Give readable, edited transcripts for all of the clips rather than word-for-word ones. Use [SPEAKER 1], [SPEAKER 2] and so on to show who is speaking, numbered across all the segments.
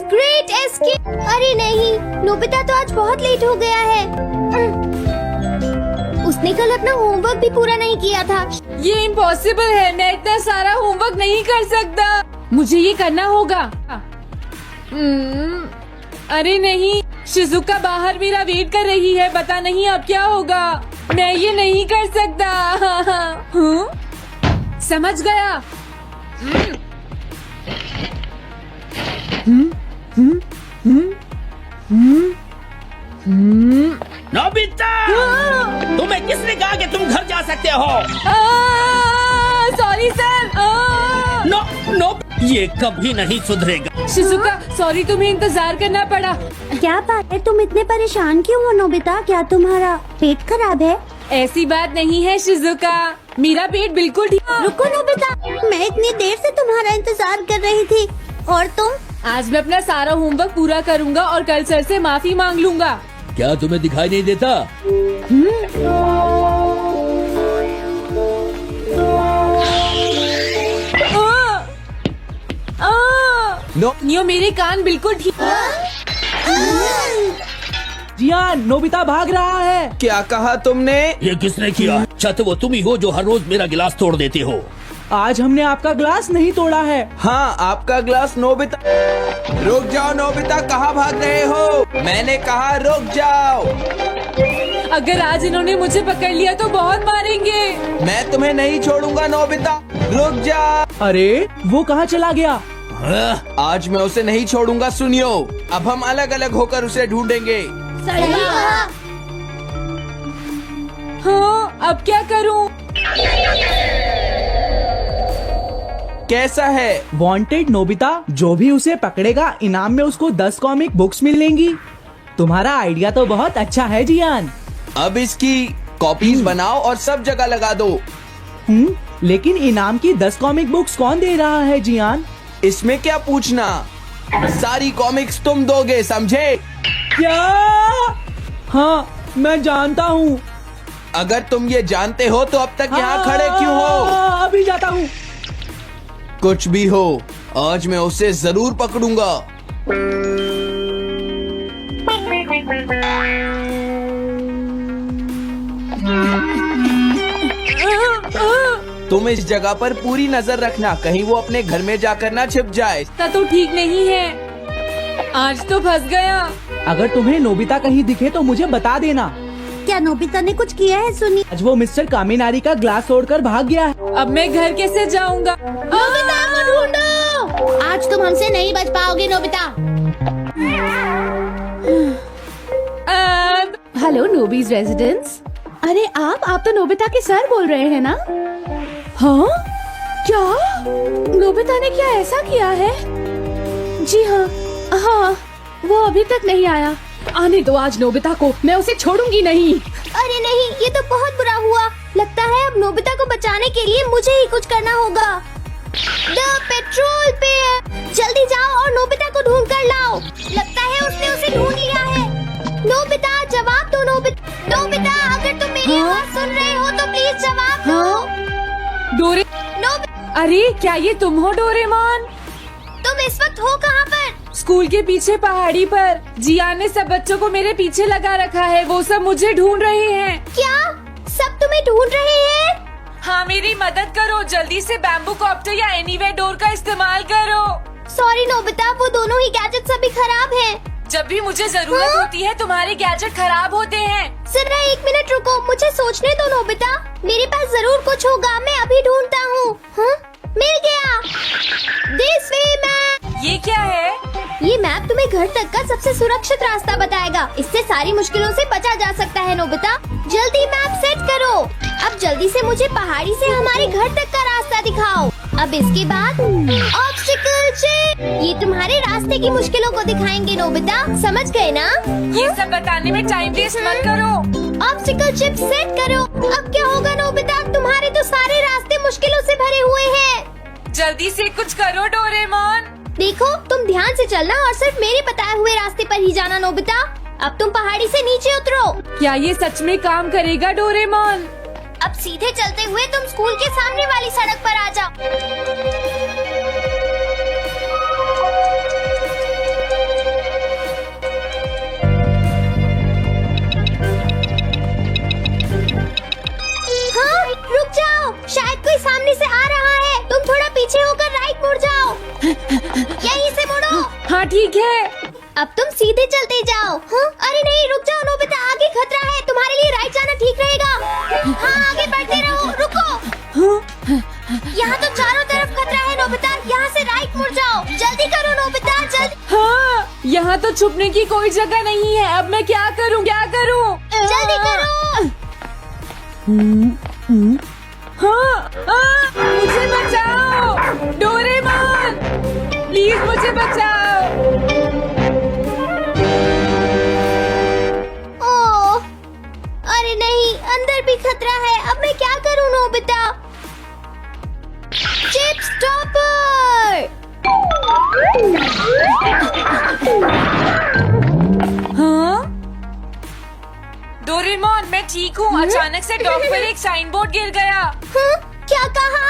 [SPEAKER 1] Great escape. अरे नहीं, Nobita तो आज बहुत लेट हो गया है। उसने कल अपना होमवर्क भी पूरा नहीं किया था।
[SPEAKER 2] ये इम्पॉसिबल है, मैं इतना सारा होमवर्क नहीं कर सकता। मुझे ये करना होगा। अरे नहीं, शिजुका बाहर मेरा वेट कर रही है। पता नहीं अब क्या होगा। मैं ये नहीं कर सकता। समझ गया।
[SPEAKER 3] नोबिता, तुम्हें किसने कहा कि तुम घर जा सकते हो?
[SPEAKER 2] Sorry sir.
[SPEAKER 3] नो नो, ये कभी नहीं सुधरेगा।
[SPEAKER 2] शिजुका सॉरी, तुम्हें इंतजार करना पड़ा।
[SPEAKER 1] क्या बात है, तुम इतने परेशान क्यों हो नोबिता? क्या तुम्हारा पेट खराब है?
[SPEAKER 2] ऐसी बात नहीं है शिजुका, मेरा पेट बिल्कुल ठीक।
[SPEAKER 1] रुको नोबिता, मैं इतनी देर से तुम्हारा इंतजार कर रही थी। और तुम?
[SPEAKER 2] आज मैं अपना सारा होमवर्क पूरा करूंगा और कल सर से माफी मांग लूंगा।
[SPEAKER 3] क्या तुम्हें दिखाई नहीं देता?
[SPEAKER 2] नियो, मेरे कान बिल्कुल ठीक।
[SPEAKER 4] जियान, नोबिता भाग रहा है।
[SPEAKER 5] क्या कहा तुमने?
[SPEAKER 3] ये किसने किया? छत, वो तुम ही हो जो हर रोज मेरा गिलास तोड़ देते हो।
[SPEAKER 4] आज हमने आपका ग्लास नहीं तोड़ा है।
[SPEAKER 5] हाँ, आपका ग्लास। नोबिता, रुक जाओ नोबिता, कहाँ भाग रहे हो? मैंने कहा रुक जाओ।
[SPEAKER 2] अगर आज इन्होंने मुझे पकड़ लिया तो बहुत मारेंगे।
[SPEAKER 5] मैं तुम्हें नहीं छोड़ूंगा नोबिता, रुक जा।
[SPEAKER 4] अरे वो कहाँ चला गया?
[SPEAKER 5] आज मैं उसे नहीं छोड़ूंगा। सुनियो, अब हम अलग अलग होकर उसे ढूंढेंगे।
[SPEAKER 2] हाँ, अब क्या करूँ?
[SPEAKER 5] कैसा है?
[SPEAKER 4] वांटेड नोबिता, जो भी उसे पकड़ेगा इनाम में उसको 10 कॉमिक बुक्स मिलेंगी। तुम्हारा आइडिया तो बहुत अच्छा है जियान।
[SPEAKER 5] अब इसकी कॉपीज बनाओ और सब जगह लगा दो।
[SPEAKER 4] लेकिन इनाम की 10 कॉमिक बुक्स कौन दे रहा है जियान?
[SPEAKER 5] इसमें क्या पूछना, सारी कॉमिक्स तुम दोगे, समझे?
[SPEAKER 4] क्या? हाँ, मैं जानता हूँ।
[SPEAKER 5] अगर तुम ये जानते हो तो अब तक यहाँ खड़े क्यों हो?
[SPEAKER 4] अभी जाता हूँ।
[SPEAKER 5] कुछ भी हो, आज मैं उसे जरूर पकड़ूंगा। तुम इस जगह पर पूरी नजर रखना, कहीं वो अपने घर में जाकर ना छिप जाए।
[SPEAKER 2] तो ठीक नहीं है, आज तो फंस गया।
[SPEAKER 4] अगर तुम्हें नोबिता कहीं दिखे तो मुझे बता देना।
[SPEAKER 1] क्या नोबिता ने कुछ किया है? सुनिए,
[SPEAKER 4] आज वो मिस्टर कामिनारी का ग्लास तोड़कर भाग गया है।
[SPEAKER 2] अब मैं घर कैसे जाऊंगा?
[SPEAKER 1] नोबिता को ढूंढो। आज तुम हमसे नहीं बच पाओगे नोबिता।
[SPEAKER 2] Hello नोबीज residence.
[SPEAKER 6] अरे आप तो नोबिता के सर बोल रहे हैं ना? हाँ? क्या नोबिता ने क्या ऐसा किया है? जी हाँ, हाँ, वो अभी तक नहीं आया। आने दो आज नोबिता को, मैं उसे छोड़ूंगी नहीं।
[SPEAKER 1] अरे नहीं, ये तो बहुत बुरा हुआ। लगता है अब नोबिता को बचाने के लिए मुझे ही कुछ करना होगा। द पेट्रोल पे जल्दी जाओ और नोबिता को ढूंढ कर लाओ। लगता है उसने उसे ढूंढ लिया है। नोबिता, जवाब दो। नोबिता, अगर तुम मेरी आवाज सुन रहे हो तो प्लीज जवाब दो।
[SPEAKER 2] डोरे, अरे क्या ये तुम हो डोरेमोन?
[SPEAKER 1] तुम इस वक्त हो कहाँ पर?
[SPEAKER 2] स्कूल के पीछे पहाड़ी पर। जियान ने सब बच्चों को मेरे पीछे लगा रखा है, वो सब मुझे ढूंढ रहे हैं।
[SPEAKER 1] क्या सब तुम्हें ढूंढ रहे हैं?
[SPEAKER 2] हाँ, मेरी मदद करो, जल्दी से बैम्बू कॉप्टर या एनीवेयर डोर का इस्तेमाल करो।
[SPEAKER 1] सॉरी नोबिता, वो दोनों ही गैजेट्स अभी खराब हैं।
[SPEAKER 2] जब भी मुझे जरूरत होती है तुम्हारे गैजेट खराब होते हैं।
[SPEAKER 1] जरा 1 मिनट रुको, मुझे सोचने दो नोबिता। मेरे पास जरूर कुछ होगा, मैं अभी ढूंढता हूँ। मिल गया। This way map.
[SPEAKER 2] ये क्या है?
[SPEAKER 1] ये मैप तुम्हें घर तक का सबसे सुरक्षित रास्ता बताएगा। इससे सारी मुश्किलों से बचा जा सकता है नोबिता। जल्दी मैप सेट करो। अब जल्दी से मुझे पहाड़ी से हमारे घर तक का रास्ता दिखाओ। अब इसके बाद ऑब्स्टिकल चिप, ये तुम्हारे रास्ते की मुश्किलों को दिखाएंगे नोबिता, समझ गए ना?
[SPEAKER 2] ये सब बताने में टाइम वेस्ट मत करो।
[SPEAKER 1] ऑब्स्टिकल चिप सेट करो। अब क्या होगा नोबिता, तुम्हारे तो सारे रास्ते मुश्किलों से भरे हुए हैं।
[SPEAKER 2] जल्दी से कुछ करो डोरेमोन।
[SPEAKER 1] देखो, तुम ध्यान से चलना और सिर्फ मेरे बताए हुए रास्ते पर ही जाना नोबिता। अब तुम पहाड़ी से नीचे उतरो।
[SPEAKER 2] क्या ये सच में काम करेगा डोरेमोन?
[SPEAKER 1] अब सीधे चलते हुए तुम स्कूल के सामने वाली सड़क पर आ जाओ।
[SPEAKER 2] ठीक है।
[SPEAKER 1] अब तुम सीधे चलते जाओ। हाँ? अरे नहीं, रुक जाओ नोबिता, आगे खतरा है, तुम्हारे लिए राइट जाना ठीक रहेगा। हाँ, आगे बढ़ते रहो, रुको। यहाँ तो चारों तरफ खतरा है नोबिता, यहाँ से राइट मुड़ जाओ। जल्दी करो नोबिता, जल्दी।
[SPEAKER 2] हाँ, यहाँ तो छुपने की कोई जगह नहीं है। अब मैं क्या करूँ, क्या करूँ?
[SPEAKER 1] जल्दी करो।
[SPEAKER 2] हाँ, मुझे बचाओ, डोरेमोन, प्लीज मुझे बचाओ।
[SPEAKER 1] ओह, अरे नहीं, अंदर भी खतरा है। अब मैं क्या करूँ नोबिता? Chip stopper.
[SPEAKER 2] हाँ? डोरेमोन, मैं ठीक हूँ। अचानक से डॉक पर एक साइन बोर्ड गिर गया।
[SPEAKER 1] हाँ? क्या कहा?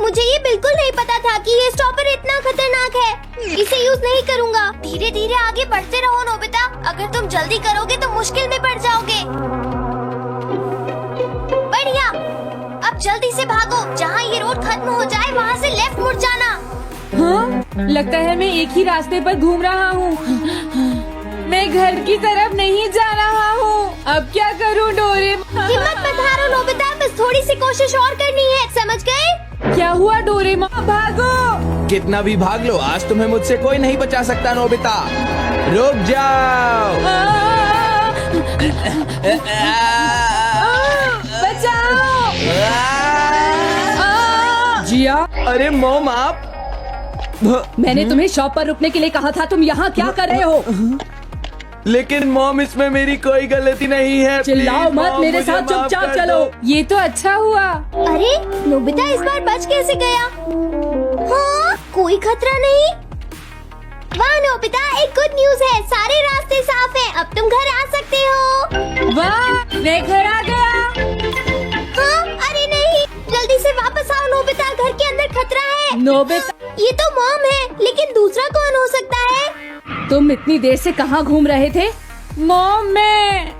[SPEAKER 1] मुझे ये बिल्कुल नहीं पता था कि ये स्टॉपर इतना खतरनाक है। इसे यूज नहीं करूँगा। धीरे धीरे आगे बढ़ते रहो नोबिता। अगर तुम जल्दी करोगे तो मुश्किल में पड़ जाओगे। बढ़िया, अब जल्दी से भागो। जहाँ ये रोड खत्म हो जाए वहाँ से लेफ्ट मुड़ जाना।
[SPEAKER 2] हाँ? लगता है मैं एक ही रास्ते पर घूम रहा हूँ। मैं घर की तरफ नहीं जा रहा हूँ। अब क्या करूँ डोरेमोन?
[SPEAKER 1] हिम्मत मत हारो नोबिता, बस थोड़ी सी कोशिश और करनी है, समझ गए?
[SPEAKER 2] क्या हुआ डोरेमोन? भागो।
[SPEAKER 5] कितना भी भाग लो, आज तुम्हें मुझसे कोई नहीं बचा सकता नोबिता। रुक जाओ।
[SPEAKER 2] बचाओ। जिया,
[SPEAKER 5] अरे मॉम, आप
[SPEAKER 6] मैंने तुम्हें शॉप पर रुकने के लिए कहा था, तुम यहाँ क्या कर रहे हो?
[SPEAKER 5] लेकिन मॉम, इसमें मेरी कोई गलती नहीं है।
[SPEAKER 6] चिल्लाओ
[SPEAKER 5] प्लीज,
[SPEAKER 6] मत,
[SPEAKER 5] मॉम,
[SPEAKER 6] मेरे
[SPEAKER 5] मुझे
[SPEAKER 6] साथ
[SPEAKER 5] माफ
[SPEAKER 6] चुपचाप
[SPEAKER 5] कर
[SPEAKER 6] चलो।
[SPEAKER 5] दो।
[SPEAKER 2] ये तो अच्छा हुआ।
[SPEAKER 1] अरे नोबिता इस बार बच कैसे गया? हाँ, कोई खतरा नहीं। वाह नोबिता, एक गुड न्यूज है, सारे रास्ते साफ हैं। अब तुम घर आ सकते हो।
[SPEAKER 2] वाह, मैं घर आ गया।
[SPEAKER 1] हाँ? अरे नहीं, जल्दी से वापस आओ नोबिता, घर के अंदर खतरा है।
[SPEAKER 6] नोबिता,
[SPEAKER 1] ये तो मॉम है, लेकिन दूसरा कौन हो सकता है?
[SPEAKER 6] तुम इतनी देर से कहाँ घूम रहे थे?
[SPEAKER 2] मॉम, मैं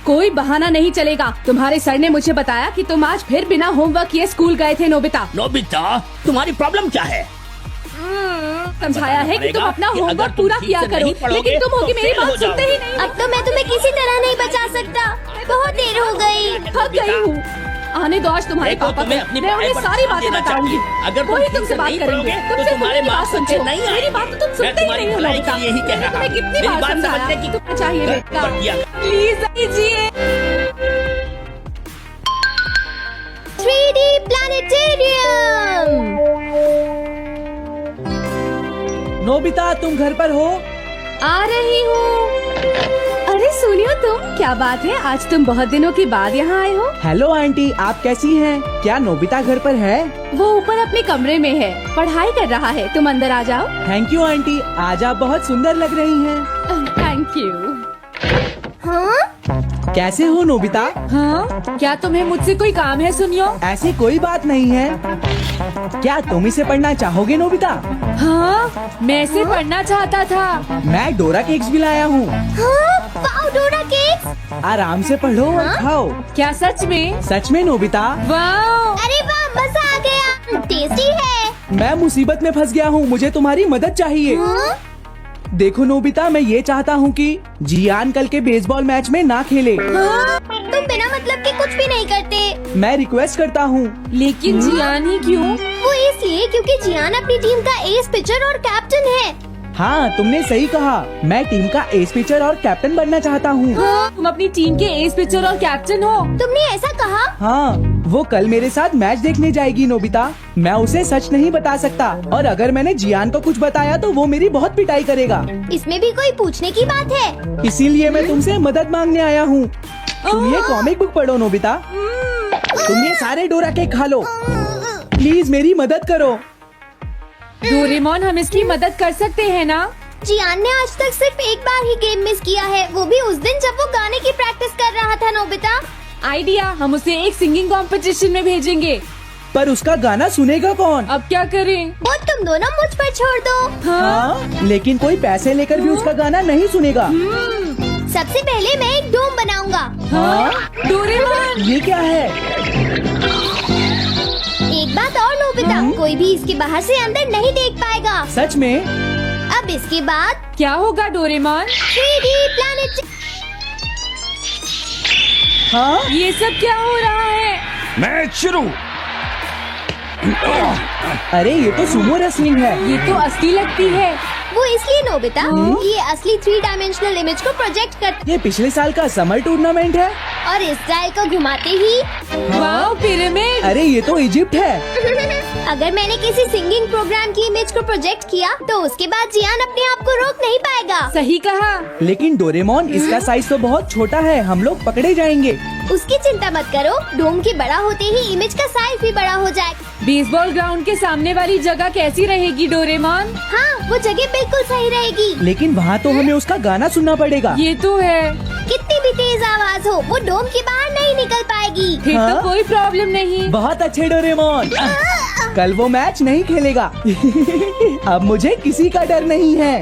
[SPEAKER 6] कोई बहाना नहीं चलेगा। तुम्हारे सर ने मुझे बताया कि तुम आज फिर बिना होमवर्क किए स्कूल गए थे नोबिता।
[SPEAKER 3] नोबिता, तुम्हारी प्रॉब्लम क्या है?
[SPEAKER 6] समझाया है कि तुम अपना
[SPEAKER 3] कि अगर
[SPEAKER 6] होमवर्क
[SPEAKER 3] तुम
[SPEAKER 6] पूरा
[SPEAKER 3] ठीक
[SPEAKER 6] किया
[SPEAKER 3] से
[SPEAKER 6] करो,
[SPEAKER 3] नहीं पढ़ोगे
[SPEAKER 6] लेकिन तुम होगी
[SPEAKER 3] तो
[SPEAKER 6] मेरी
[SPEAKER 3] फेल
[SPEAKER 6] बात
[SPEAKER 3] हो
[SPEAKER 6] सुनते ही
[SPEAKER 3] जाओगे।
[SPEAKER 6] नहीं।
[SPEAKER 1] अब तो मैं तुम्हें किसी तरह नहीं बचा सकता, बहुत देर हो गई।
[SPEAKER 6] थक गई हूँ। आने दो आज तुम्हारे
[SPEAKER 3] देखो,
[SPEAKER 6] पापा
[SPEAKER 3] तुम्हें
[SPEAKER 6] को।
[SPEAKER 3] अपनी
[SPEAKER 6] मैं उन्हें
[SPEAKER 3] पढ़ाई पर
[SPEAKER 6] सारी
[SPEAKER 3] ध्यान
[SPEAKER 6] बातें
[SPEAKER 3] देना
[SPEAKER 6] बताऊंगी।
[SPEAKER 3] चाहिए। अगर तुम
[SPEAKER 6] वही
[SPEAKER 3] ठीक
[SPEAKER 6] तुमसे
[SPEAKER 3] से
[SPEAKER 6] बात
[SPEAKER 3] नहीं
[SPEAKER 6] करेंगे।
[SPEAKER 3] पढ़ोगे,
[SPEAKER 6] तुमसे
[SPEAKER 3] तो तुम्हारे
[SPEAKER 6] मेरी बात
[SPEAKER 3] मार्क्स अच्छे
[SPEAKER 6] सुनते हो।
[SPEAKER 3] नहीं
[SPEAKER 6] मेरी
[SPEAKER 3] आएंगे।
[SPEAKER 6] बात तो तुम
[SPEAKER 3] मैं
[SPEAKER 6] सुनते ही
[SPEAKER 3] तुम्हारी
[SPEAKER 6] नहीं हो
[SPEAKER 3] भलाई
[SPEAKER 6] नोबिता।
[SPEAKER 3] के लिए ही कह
[SPEAKER 6] मैंने
[SPEAKER 3] रहा
[SPEAKER 6] तुम्हें
[SPEAKER 3] हूँ।
[SPEAKER 6] कितनी
[SPEAKER 3] मेरी
[SPEAKER 6] बार
[SPEAKER 3] बात
[SPEAKER 6] समझाया
[SPEAKER 3] समझने की
[SPEAKER 6] तुम्हें चाहिए
[SPEAKER 3] कर
[SPEAKER 6] बेटा।
[SPEAKER 3] दिया।
[SPEAKER 2] प्लीज दीजिए।
[SPEAKER 1] 3D planetarium.
[SPEAKER 4] नोबिता, तुम घर पर हो?
[SPEAKER 6] आ रही हूँ। अरे सुनियो तुम, क्या बात है, आज तुम बहुत दिनों के बाद यहाँ आए हो?
[SPEAKER 4] हेलो आंटी, आप कैसी हैं? क्या नोबिता घर पर है?
[SPEAKER 6] वो ऊपर अपने कमरे में है, पढ़ाई कर रहा है। तुम अंदर आ जाओ।
[SPEAKER 4] थैंक यू आंटी, आज आप बहुत सुंदर लग रही हैं।
[SPEAKER 6] Thank you.
[SPEAKER 1] हाँ?
[SPEAKER 4] कैसे हो नोबिता?
[SPEAKER 2] हाँ? क्या तुम्हें मुझसे कोई काम है? सुनियो।
[SPEAKER 4] ऐसी कोई बात नहीं है। क्या तुम इसे पढ़ना चाहोगे नोबिता?
[SPEAKER 2] हाँ, मैं इसे पढ़ना चाहता था।
[SPEAKER 4] मैं डोरा केक्स भी लाया हूँ।
[SPEAKER 1] हाँ? वाओ, डोरा केक्स।
[SPEAKER 4] आराम से पढ़ो और खाओ।
[SPEAKER 2] क्या सच में?
[SPEAKER 4] सच में नोबिता?
[SPEAKER 2] वाह,
[SPEAKER 1] अरे वाह, मजा आ गया, टेस्टी है।
[SPEAKER 4] मैं मुसीबत में फंस गया हूँ, मुझे तुम्हारी मदद चाहिए।
[SPEAKER 1] हाँ?
[SPEAKER 4] देखो नोबिता, मैं ये चाहता हूँ कि जियान कल के बेसबॉल मैच में ना खेले।
[SPEAKER 1] हाँ? तुम बिना मतलब के कुछ भी नहीं करते।
[SPEAKER 4] मैं रिक्वेस्ट करता हूँ।
[SPEAKER 2] लेकिन जियान ही क्यों?
[SPEAKER 1] वो इसलिए क्योंकि जियान अपनी टीम का एस पिचर और कैप्टन है।
[SPEAKER 4] हाँ, तुमने सही कहा। मैं टीम का एस पिचर और कैप्टन बनना चाहता हूँ।
[SPEAKER 2] तुम अपनी टीम के एस पिचर और कैप्टन हो।
[SPEAKER 1] तुमने ऐसा कहा?
[SPEAKER 4] हाँ, वो कल मेरे साथ मैच देखने जाएगी नोबिता। मैं उसे सच नहीं बता सकता, और अगर मैंने जियान को कुछ बताया तो वो मेरी बहुत पिटाई करेगा।
[SPEAKER 1] इसमें भी कोई पूछने की बात है?
[SPEAKER 4] इसीलिए मैं तुमसे मदद मांगने आया हूँ। तुम ये कॉमिक बुक पढ़ो नोबिता। तुम ये सारे डोरा केक खा लो। प्लीज मेरी मदद करो।
[SPEAKER 2] डोरेमोन, हम इसकी मदद कर सकते हैं ना?
[SPEAKER 1] जियान ने आज तक सिर्फ एक बार ही गेम मिस किया है, वो भी उस दिन जब वो गाने की प्रैक्टिस कर रहा था नोबिता।
[SPEAKER 2] आइडिया, हम उसे एक सिंगिंग कंपटीशन में भेजेंगे।
[SPEAKER 4] पर उसका गाना सुनेगा कौन?
[SPEAKER 2] अब क्या करें?
[SPEAKER 1] वो तुम दोनों मुझ पर छोड़ दो।
[SPEAKER 4] हाँ, लेकिन कोई पैसे लेकर भी उसका गाना नहीं सुनेगा।
[SPEAKER 1] सबसे पहले मैं एक डोम बनाऊंगा।
[SPEAKER 4] हाँ?
[SPEAKER 2] डोरेमोन,
[SPEAKER 4] ये क्या है?
[SPEAKER 1] एक बात और नोबिता, कोई भी इसके बाहर से अंदर नहीं देख पाएगा।
[SPEAKER 4] सच में?
[SPEAKER 1] अब अब इसके बाद
[SPEAKER 2] क्या होगा डोरेमोन?
[SPEAKER 1] 3D planet.
[SPEAKER 4] हाँ
[SPEAKER 2] ये सब क्या हो रहा है?
[SPEAKER 3] मैच शुरू।
[SPEAKER 4] अरे ये तो सुमो रेसलिंग है।
[SPEAKER 2] ये तो असली लगती है।
[SPEAKER 1] वो इसलिए नोबिता, ये असली 3 डायमेंशनल इमेज को प्रोजेक्ट कर
[SPEAKER 4] ये पिछले साल का समर टूर्नामेंट है।
[SPEAKER 1] और इस डायल को घुमाते ही
[SPEAKER 2] वाओ, पिरामिड।
[SPEAKER 4] अरे ये तो इजिप्ट है।
[SPEAKER 1] अगर मैंने किसी सिंगिंग प्रोग्राम की इमेज को प्रोजेक्ट किया तो उसके बाद जियान अपने आप को रोक नहीं पाएगा।
[SPEAKER 2] सही कहा।
[SPEAKER 4] लेकिन डोरेमोन इसका साइज तो बहुत छोटा है, हम लोग पकड़े जाएंगे।
[SPEAKER 1] उसकी चिंता मत करो, डोम के बड़ा होते ही इमेज का साइज भी बड़ा हो जाए।
[SPEAKER 2] बेसबॉल ग्राउंड के सामने वाली जगह कैसी रहेगी डोरेमोन?
[SPEAKER 1] हाँ, वो जगह बिल्कुल सही रहेगी।
[SPEAKER 4] लेकिन वहाँ तो हमें उसका गाना सुनना पड़ेगा।
[SPEAKER 2] ये तो है।
[SPEAKER 1] कितनी भी तेज आवाज हो, वो डोम के बाहर नहीं निकल पाएगी।
[SPEAKER 2] फिर
[SPEAKER 4] हाँ?
[SPEAKER 2] तो कोई प्रॉब्लम नहीं।
[SPEAKER 4] बहुत अच्छे डोरेमोन। कल वो मैच नहीं खेलेगा। अब मुझे किसी का डर नहीं है।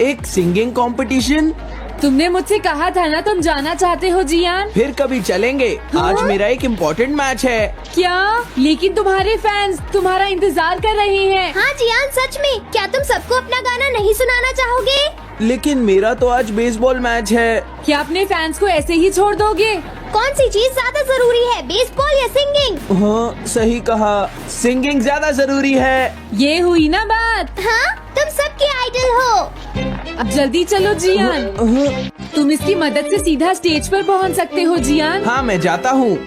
[SPEAKER 5] एक सिंगिंग कंपटीशन?
[SPEAKER 2] तुमने मुझसे कहा था ना तुम जाना चाहते हो जियान।
[SPEAKER 5] फिर कभी चलेंगे। आज मेरा एक इम्पोर्टेंट मैच है।
[SPEAKER 2] क्या? लेकिन तुम्हारे फैंस तुम्हारा इंतजार कर रहे हैं।
[SPEAKER 1] हाँ जियान, सच में क्या तुम सबको अपना गाना नहीं सुनाना चाहोगे?
[SPEAKER 5] लेकिन मेरा तो आज बेसबॉल मैच है।
[SPEAKER 2] क्या अपने फैंस को ऐसे ही छोड़ दोगे?
[SPEAKER 1] कौन सी चीज ज्यादा जरूरी है, बेसबॉल या सिंगिंग?
[SPEAKER 5] हाँ सही कहा, सिंगिंग ज्यादा जरूरी है।
[SPEAKER 2] ये हुई ना बात।
[SPEAKER 1] हाँ, तुम सबके आइडल हो।
[SPEAKER 2] अब जल्दी चलो जियान। तुम इसकी मदद से सीधा स्टेज पर पहुंच सकते हो जियान।
[SPEAKER 5] हाँ मैं जाता हूँ।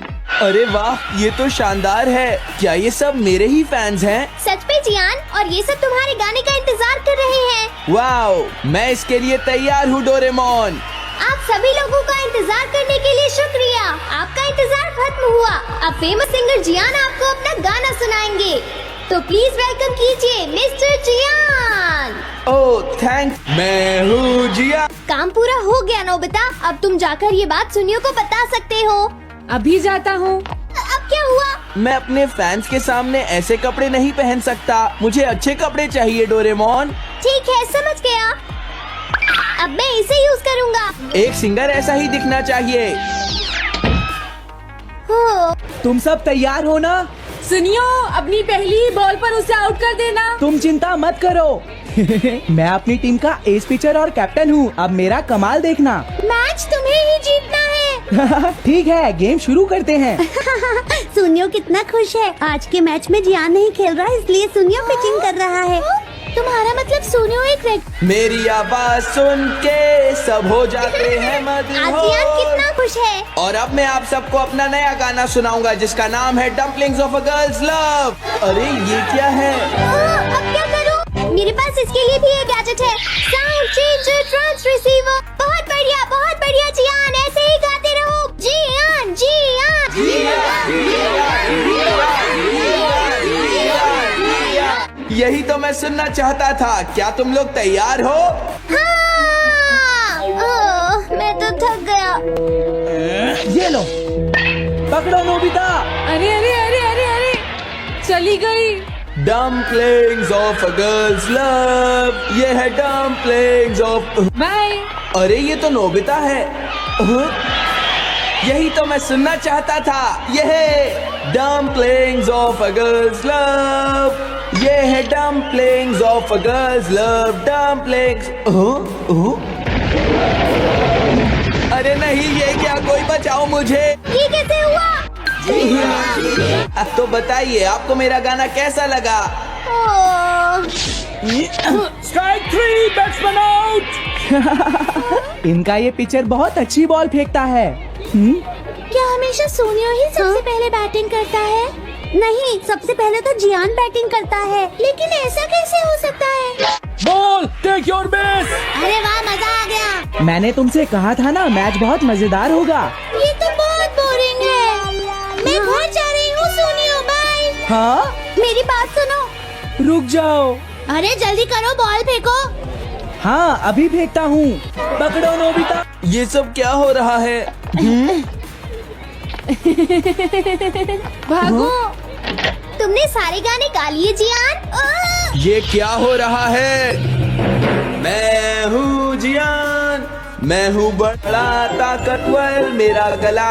[SPEAKER 5] अरे वाह, ये तो शानदार है। क्या ये सब मेरे ही फैंस हैं?
[SPEAKER 1] सच में जियान, और ये सब तुम्हारे गाने का इंतजार कर रहे हैं।
[SPEAKER 5] वाओ, मैं इसके लिए तैयार हूँ डोरेमोन।
[SPEAKER 1] आप सभी लोगों का इंतजार करने के लिए शुक्रिया। आपका इंतजार खत्म हुआ। अब फेमस सिंगर जियान आपको अपना गाना सुनाएंगे, तो प्लीज वेलकम कीजिए मिस्टर जियान।
[SPEAKER 5] ओह थैंक्स, मैं हूँ जिया।
[SPEAKER 1] काम पूरा हो गया नोबिता, अब तुम जाकर ये बात सुनियो को बता सकते हो।
[SPEAKER 2] अभी जाता हूँ।
[SPEAKER 1] अब क्या हुआ?
[SPEAKER 5] मैं अपने फैंस के सामने ऐसे कपड़े नहीं पहन सकता। मुझे अच्छे कपड़े चाहिए डोरेमोन।
[SPEAKER 1] ठीक है, समझ गया। अब मैं इसे यूज करूँगा।
[SPEAKER 5] एक सिंगर ऐसा ही दिखना चाहिए।
[SPEAKER 1] हो,
[SPEAKER 4] तुम सब तैयार हो ना?
[SPEAKER 2] सुनियो, अपनी पहली ही बॉल पर उसे आउट कर देना।
[SPEAKER 4] तुम चिंता मत करो। मैं अपनी टीम का एस पिचर और कैप्टन हूँ। अब मेरा कमाल देखना।
[SPEAKER 1] मैच तुम्हें ही जीतना है।
[SPEAKER 4] ठीक है, गेम शुरू करते हैं।
[SPEAKER 1] सुनियो कितना खुश है। आज के मैच में जियान नहीं खेल रहा, इसलिए सुनियो पिचिंग कर रहा है। तुम्हारा मतलब सुनियो एक
[SPEAKER 5] मेरी आवाज सुन के सब हो जाते हैं
[SPEAKER 1] आज जियान कितना खुश है।
[SPEAKER 5] और अब मैं आप सबको अपना नया गाना सुनाऊंगा जिसका नाम है dumplings of a girls love. अरे ये क्या है?
[SPEAKER 1] अब क्या करूं? मेरे पास इसके लिए भी एक गैजेट है, साउंड चेंजर ट्रांस रिसीवर। बहुत बढ़िया जियान, ऐसे ही गाते रहो। जियान
[SPEAKER 5] यही तो मैं सुनना चाहता था। क्या तुम लोग तैयार हो?
[SPEAKER 1] हाँ। ओह, मैं तो थक गया।
[SPEAKER 4] ये लो, पकड़ो नोबिता।
[SPEAKER 2] अरे अरे अरे अरे अरे, चली गई।
[SPEAKER 5] Dumplings of a girls love, ये है डम्पलिंग्स ऑफ।
[SPEAKER 2] बाय।
[SPEAKER 5] अरे ये तो नोबिता है। यही तो मैं सुनना चाहता था। ये है dumplings of a girls love, ये है dumplings of a girls love. Dumplings. अरे नहीं, ये क्या? कोई बचाओ मुझे।
[SPEAKER 1] ये कैसे हुआ?
[SPEAKER 5] अब तो बताइए, आपको मेरा गाना कैसा लगा?
[SPEAKER 1] ओह,
[SPEAKER 3] स्ट्राइक 3, बैट्समैन आउट।
[SPEAKER 4] इनका ये पिचर बहुत अच्छी बॉल फेंकता है।
[SPEAKER 1] क्या हमेशा सोनियो ही सबसे पहले बैटिंग करता है? नहीं, सबसे पहले तो जियान बैटिंग करता है। लेकिन ऐसा कैसे हो सकता है?
[SPEAKER 3] Ball, take your base.
[SPEAKER 1] अरे वाह, मजा आ गया।
[SPEAKER 4] मैंने तुमसे कहा था ना, मैच बहुत मजेदार होगा।
[SPEAKER 1] ये तो बहुत बोरिंग है। मैं घर जा रही हूँ सोनियो, बाय।
[SPEAKER 4] हाँ,
[SPEAKER 1] मेरी बात सुनो।
[SPEAKER 4] रुक जाओ।
[SPEAKER 1] अरे जल्दी करो, बॉल फेंको।
[SPEAKER 4] हाँ, अभी फेंकता हूँ। पकड़ो नोबिता।
[SPEAKER 5] ये सब क्या हो रहा है?
[SPEAKER 2] भागो।
[SPEAKER 1] तुमने सारे गाने गा लिए जियान?
[SPEAKER 5] ये क्या हो रहा है? मैं हूँ जियान, मैं हूँ बड़ा ताकतवर, मेरा गला